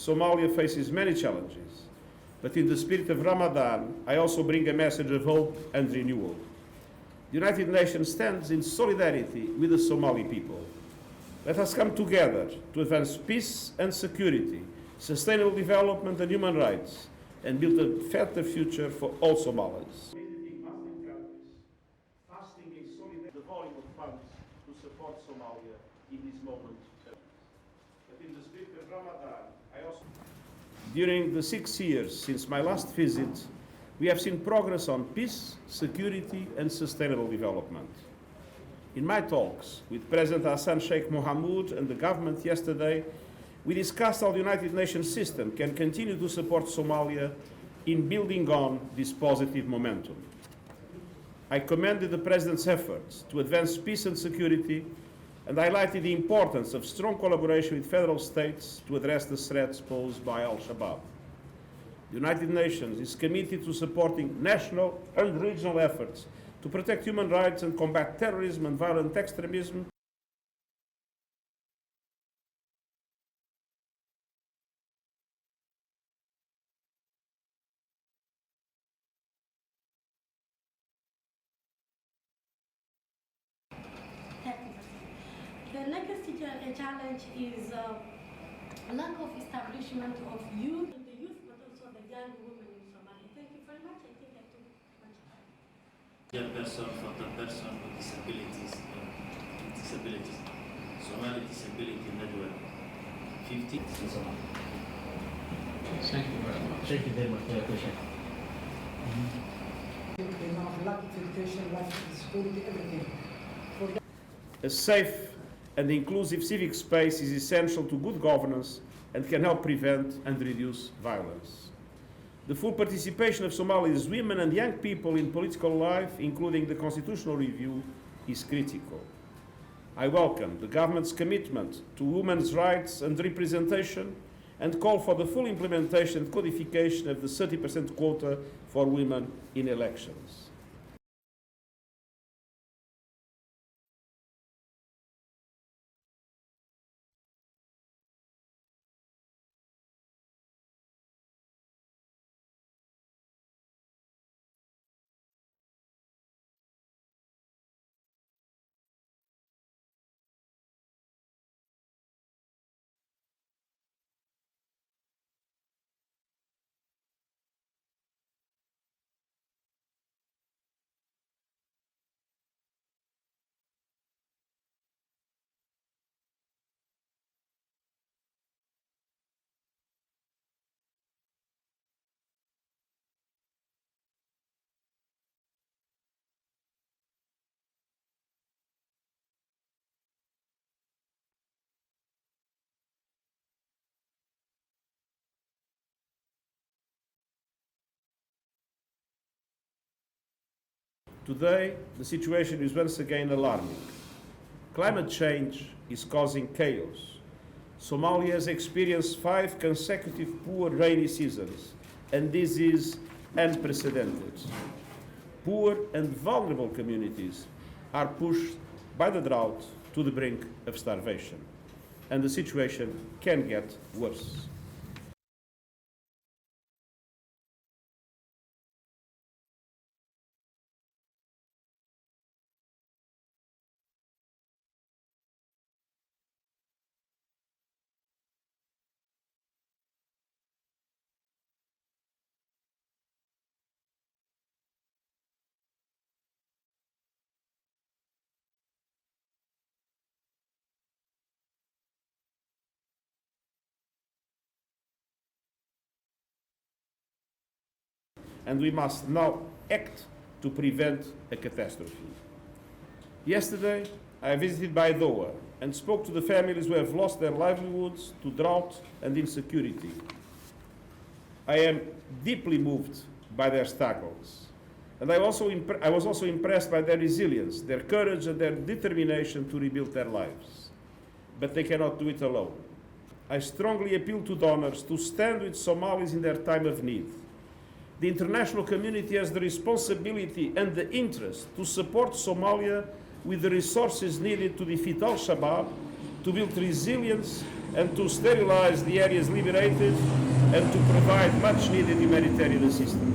Somalia faces many challenges, but in the spirit of Ramadan, I also bring a message of hope and renewal. The United Nations stands in solidarity with the Somali people. Let us come together to advance peace and security, sustainable development and human rights, and build a better future for all Somalis. Visiting Muslim countries, fasting in solidarity, the volume of funds to support Somalia in this moment. But in the spirit of Ramadan, I also... During the 6 years since my last visit, we have seen progress on peace, security, and sustainable development. In my talks with President Hassan Sheikh Mohamud and the government yesterday, we discussed how the United Nations system can continue to support Somalia in building on this positive momentum. I commended the President's efforts to advance peace and security and highlighted the importance of strong collaboration with federal states to address the threats posed by Al-Shabaab. The United Nations is committed to supporting national and regional efforts to protect human rights and combat terrorism and violent extremism. The legacy challenge is lack of establishment of youth, but also the young women in Somalia. Thank you very much. I think I took much time. Young person for the person with disabilities. Somali Disability Network. 50. Thank you very much. Thank you very much for your question. Education, life, security, everything. A safe and inclusive civic space is essential to good governance and can help prevent and reduce violence. The full participation of Somali's women and young people in political life, including the constitutional review, is critical. I welcome the government's commitment to women's rights and representation and call for the full implementation and codification of the 30% quota for women in elections. Today, the situation is once again alarming. Climate change is causing chaos. Somalia has experienced 5 consecutive poor rainy seasons, and this is unprecedented. Poor and vulnerable communities are pushed by the drought to the brink of starvation, and the situation can get worse. And we must now act to prevent a catastrophe. Yesterday, I visited Baidoa and spoke to the families who have lost their livelihoods to drought and insecurity. I am deeply moved by their struggles, and I was also impressed by their resilience, their courage, and their determination to rebuild their lives. But they cannot do it alone. I strongly appeal to donors to stand with Somalis in their time of need. The international community has the responsibility and the interest to support Somalia with the resources needed to defeat Al-Shabaab, to build resilience and to sterilize the areas liberated and to provide much needed humanitarian assistance.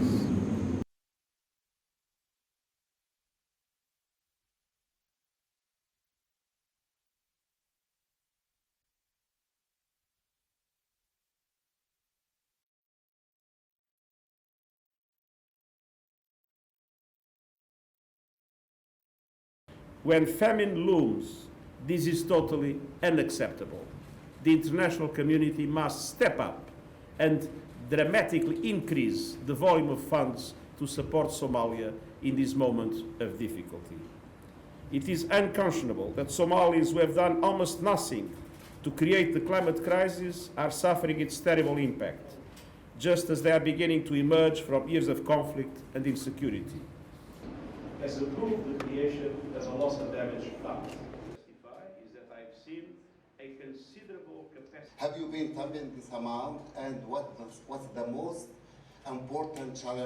When famine looms, this is totally unacceptable. The international community must step up and dramatically increase the volume of funds to support Somalia in this moment of difficulty. It is unconscionable that Somalis who have done almost nothing to create the climate crisis are suffering its terrible impact, just as they are beginning to emerge from years of conflict and insecurity. Has approved the creation of a loss and damage fund. Testify is that I've seen a considerable capacity. Have you been funding this amount, and what's the most important challenge